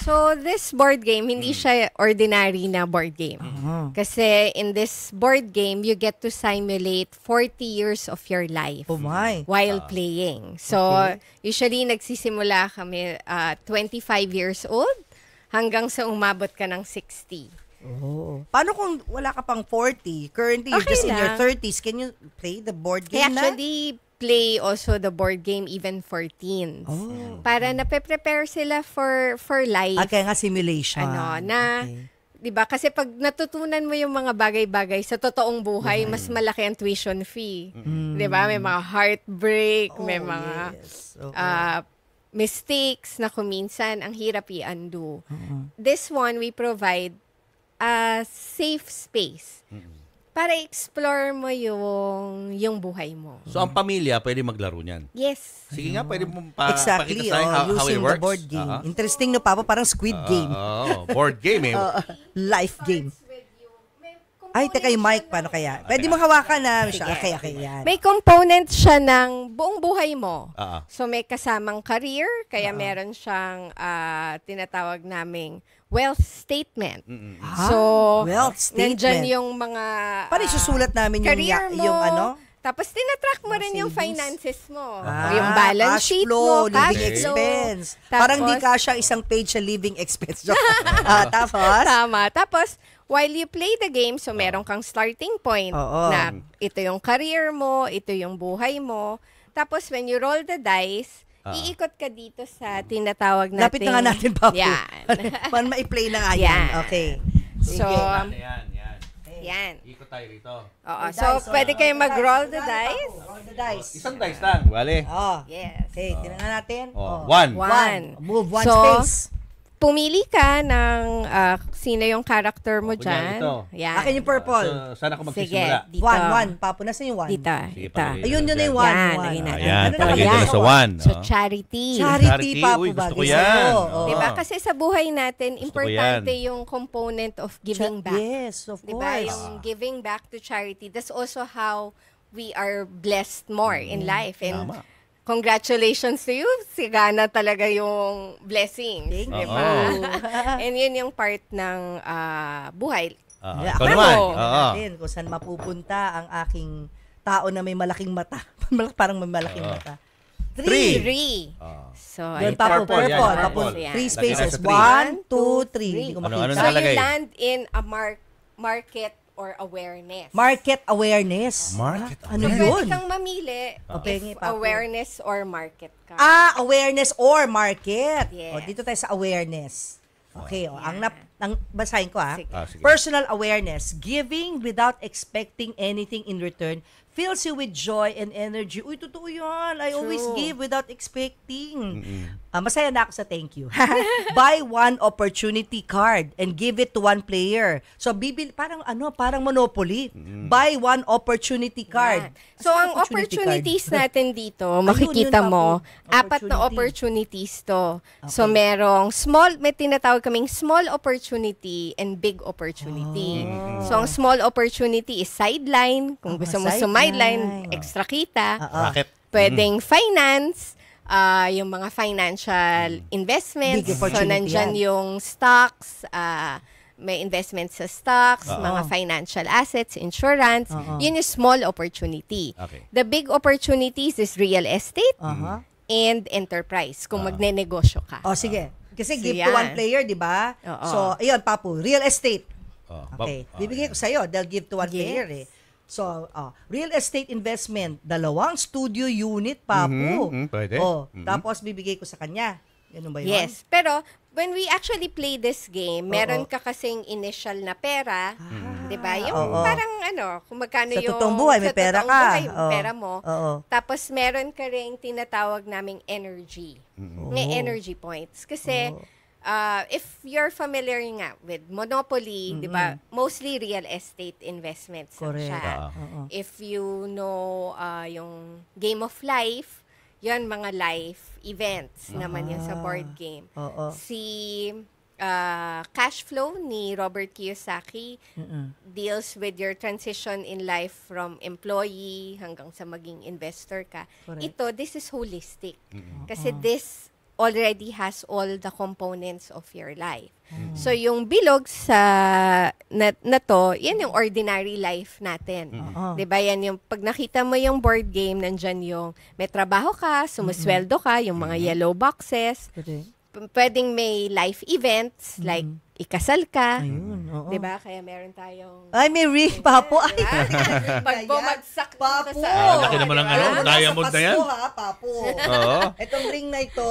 So, this board game, hindi siya ordinary na board game. Kasi in this board game, you get to simulate 40 years of your life while playing. So, usually, nagsisimula kami 25 years old hanggang sa umabot ka ng 60. Paano kung wala ka pang 40? Currently, you're just in your 30s. Can you play the board game Actually, play also the board game even for teens. Para nape-prepare sila for life. Kaya nga simulation. 'di ba? Kasi pag natutunan mo yung mga bagay-bagay sa totoong buhay, mas malaki ang tuition fee. 'Di ba? May mga heartbreak, may mga mistakes na kuminsan ang hirap i-undo. This one we provide a safe space. Para explore mo yung buhay mo. So, ang pamilya, pwede maglaro niyan? Yes. Sige nga, pwede mong exactly, pakita sa how it using works. the board game. Interesting no, Papa, parang Squid Game. Board game eh. Life game. Ay, teka, yung mic, paano kaya? Pwede mo hawakan na siya. Okay, yan. May component siya ng buong buhay mo. So, may kasamang career, kaya meron siyang tinatawag naming wealth statement. So, wealth statement. Nandyan yung mga paano isusulat namin yung ano? Tapos, tinatrack mo rin yung finances mo. Yung balance sheet flow, mo, cash living flow. expense. Tapos, parang di kasya isang page sa living expense. Tapos? Tama. Tapos, while you play the game, so meron kang starting point na ito yung career mo, ito yung buhay mo. Tapos, when you roll the dice, iikot ka dito sa tinatawag natin. Lapit na nga natin, Papo. Yan. Man, ma-play na nga yan. Okay. So, yan. Ikot tayo rito. Oo. So, pwede kayo mag-roll the dice. Roll the dice. Isang dice lang. Wale. Yes. Okay, tingnan natin. One. Move one So, space. pumili ka ng sino yung character mo dyan. Ito. Yan. Akin yung purple. So, saan ako Sige, magsisimula? dito. One. Papo, nasa yung one? Dito. Sige, Ito. palagay. Ayun, yun na yung one. Yan, One. lagyan natin. Ayan, Ano palagay nakalagay? ko na sa one. So, charity. Charity, Papo. Uy, gusto ko bagay yan. sa'yo. Diba? Kasi sa buhay natin, Gusto ko importante yan. yung component of giving back. Yes, of Diba? course. Yung giving back to charity. That's also how we are blessed more in life. And Tama. congratulations to you. Sigana talaga yung blessings. Thank you. Diba? And yun yung part ng buhay. Ikaw naman. natin kung saan mapupunta ang aking tao na may malaking mata. Parang may malaking mata. Three. So, Doon, ito. Papo, Purple, yan, purple. purple. Yan. Three Lagyan spaces. na sa three. 1, 2, 3. Hindi ko Ano, makita. So, nakalagay? you land in a market or awareness. Market awareness. Market Ano So, yun? pwede kang mamili Pengi, if Papo. awareness or market ka. Awareness or market. Yes. O, dito tayo sa awareness. Okay, ang basahin ko Sige. Sige. Personal awareness, giving without expecting anything in return fills you with joy and energy. Uy, totoo yan. I always True. give without expecting. Masaya na ako sa thank you. Buy one opportunity card and give it to one player. So, parang Monopoly. Buy one opportunity card. Yan. So, ang opportunities natin dito, makikita yun, mo, Papo. 4 na opportunities to. So, merong may tinatawag kaming small opportunity and big opportunity. So, ang small opportunity is sideline. Kung gusto mo sideline, extra kita. Racket. Pwedeng finance, yung mga financial investments. Big So, opportunity nandyan yan. yung stocks, may investments sa stocks, mga financial assets, insurance. Yun yung small opportunity. Okay. The big opportunities is real estate and enterprise, kung magne-negosyo ka. O, sige. Kasi So, give to yan. one player, di ba? Oo. So, ayun, Papu, real estate. Bob. Okay. Bibigay ko sa'yo. They'll give to one player eh. So, real estate investment, 2 studio unit, Papu. Pwede. Tapos bibigay ko sa kanya. Ganun ba yun? Yes. Pero, when we actually play this game, meron ka kasing initial na pera. Di ba? Yung parang kung magkano Sa yung... totoong buhay, may sa pera totoong ka. buhay, yung pera mo. Tapos, meron ka rin tinatawag naming energy. May energy points. Kasi, if you're familiar nga with Monopoly, di ba? Mostly real estate investments lang Correct. siya. If you know yung Game of Life, yan mga life events naman yun sa board game. Si Cash Flow ni Robert Kiyosaki deals with your transition in life from employee hanggang sa maging investor ka. Correct. Ito, this is holistic. Kasi this already has all the components of your life. So yung bilog sa na to, yan yung ordinary life natin. 'Di ba? Yan yung pag nakita mo yung board game, nandyan yung may trabaho ka, sumusweldo ka, yung mga yellow boxes. Pwedeng may life events like ikasal ka. Ayun, oo. 'Di ba? Kaya meron tayong Ay, may ring, Papo. Ay, pag bumagsak Papo. dito Laki naman ng ano, diamond na yan. Pasko ha, Papo. Oo. Itong ring na ito,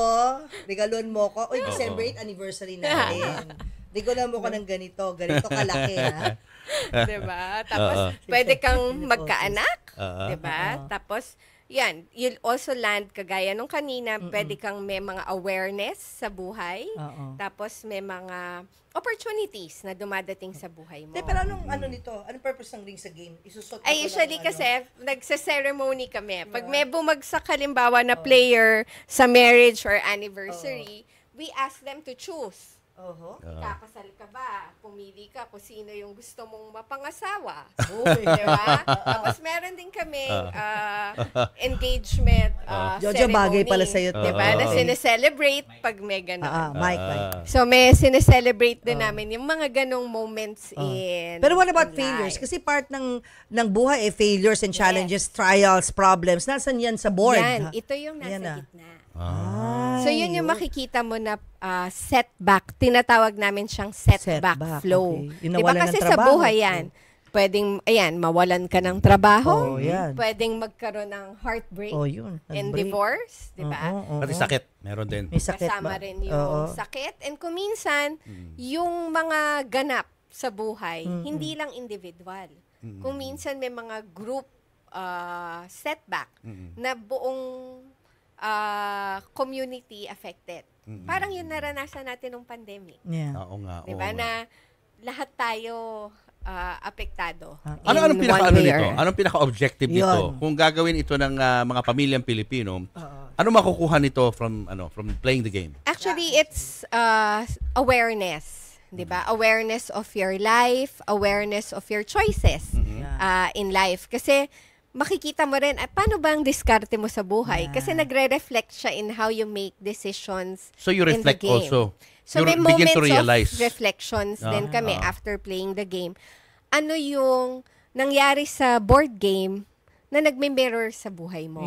regaluan mo ko. Uy, December 8 anniversary natin. Regaluan mo ko ng ganito kalaki ha. 'Di ba? Tapos pwede kang magkaanak, 'di ba? Tapos yan, you'll also land kagaya nung kanina, pwede kang may mga awareness sa buhay. Tapos may mga opportunities na dumadating sa buhay mo. Pero anong nito? Anong purpose ng ring sa game? Isusot mo Ay, ko usually ng kasi, nagsa-ceremony kami. Pag may bumagsak halimbawa na player sa marriage or anniversary, we ask them to choose. Ikakasal ka ba? Pumili ka kung sino yung gusto mong mapangasawa. Diba? Tapos meron din kami engagement Jojo, ceremony. bagay pala sa'yo to. Diba? Na sineselebrate pag may gano'n. Mike. So may sineselebrate din namin yung mga ganong moments in Pero what about in failures? life. Kasi part ng buhay failures and challenges, trials, problems. Nasaan yan sa board? Yan, ito yung nasa Yan na. gitna. Ay, So yun yung makikita mo na setback. Tinatawag namin siyang setback flow. okay. Yung Diba nawalan kasi ng sa trabaho. buhay yan, pwedeng, mawalan ka ng trabaho. Yan. Pwedeng magkaroon ng heartbreak Yun. and Break. divorce. Diba? Pati sakit, meron din. May sakit Kasama ba? rin yung sakit. And kung minsan, yung mga ganap sa buhay, hindi lang individual. Kung minsan may mga group setback na buong community affected. Parang yun naranasan natin nung pandemic. Yeah. Oo nga. Diba? Na lahat tayo apektado. Anong in pinaka one way nito? or- Anong pinaka-objective nito? Yun. Kung gagawin ito ng mga pamilyang Pilipino, ano makukuha nito from playing the game? Actually, it's awareness. Diba? Awareness of your life, awareness of your choices in life. Kasi makikita mo rin, paano ba ang diskarte mo sa buhay? Kasi nagre-reflect siya in how you make decisions So you in the reflect game. also. So You may begin moments to realize. of reflections din kami after playing the game. Ano yung nangyari sa board game na nagme-mirror sa buhay mo?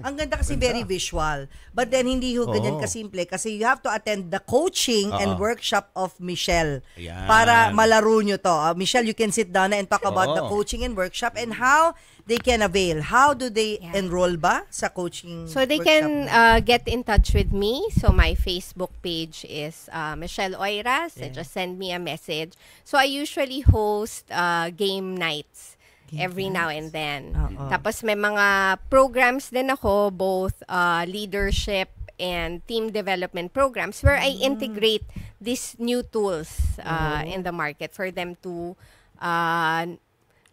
Ang ganda kasi very visual. But then, hindi ho ganyan kasimple. Kasi you have to attend the coaching and workshop of Michelle. Ayan. Para malaro nyo to. Michelle, you can sit down and talk about the coaching and workshop and how they can avail. How do they enroll ba sa coaching So they workshop can mo? get in touch with me. So my Facebook page is Michelle Oira. So just send me a message. So I usually host game nights every now and then. Tapos may mga programs din ako, both leadership and team development programs where I integrate these new tools in the market for them to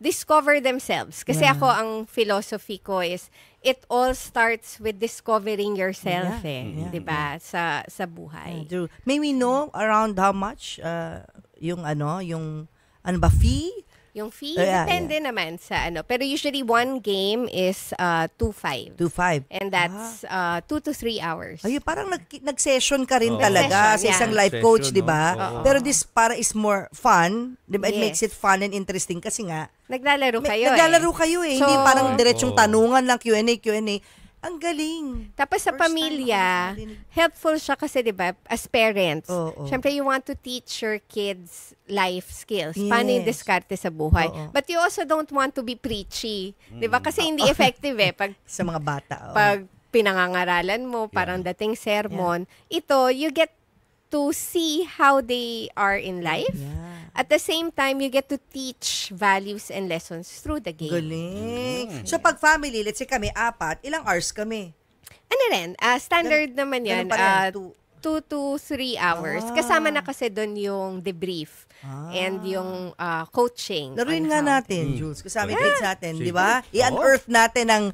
discover themselves. Kasi ako, ang philosophy ko is, it all starts with discovering yourself, diba? Sa buhay. True. May we know around how much yung fee? Yung fee, depende naman sa ano. Pero usually, one game is 2.5. 2.5. And that's 2 to 3 hours. Ay, parang nag-session ka rin Oo. talaga Session, sa isang life Session, coach, di no? ba? Oo. Pero this para is more fun. Di ba? It Yes. makes it fun and interesting kasi nga, Naglalaro kayo naglalaro kayo eh. So, Hindi parang diretsong Oo. tanungan lang, Q&A. Ang galing. Tapos sa First time pamilya, ako nakarinig. helpful siya kasi 'di ba, as parents. Oo. Syempre you want to teach your kids life skills. Paano yung Yes. diskarte sa buhay. Oo. But you also don't want to be preachy, 'di ba? Kasi hindi effective pag Sa mga bata. pag pinangangaralan mo, parang dating sermon. Ito, you get to see how they are in life. Yeah. At the same time, you get to teach values and lessons through the game. Galing. So pag family, let's say kami, 4, ilang hours kami? Ano rin, standard naman yan, ganun pa rin, 2 to 3 hours. Kasama na kasi doon yung debrief and yung coaching. Laruin on nga how natin, Jules. Kasama yung kids natin, di ba? I-unearth natin ang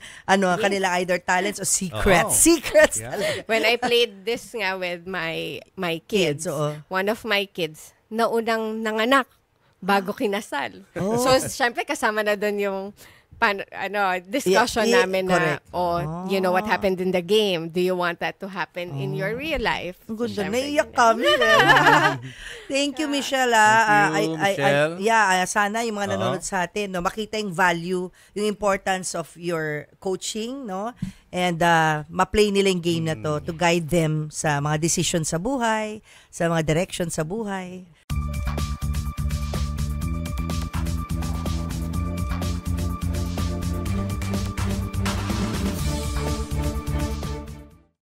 kanilang either talents o secrets. Oo. Secrets. When I played this nga with my kids, oo. one of my kids, naunang nanganak bago kinasal. So, syempre, kasama na doon yung discussion namin na, correct. you know what happened in the game. Do you want that to happen in your real life? Ang ganda. Syempre, Naiyak ganun. kami. Thank you, Michelle. Thank you, Michelle. Sana yung mga nanonood sa atin, no, makita yung value, yung importance of your coaching, no? And ma-play nila yung game na to guide them sa mga decision sa buhay, sa mga direction sa buhay.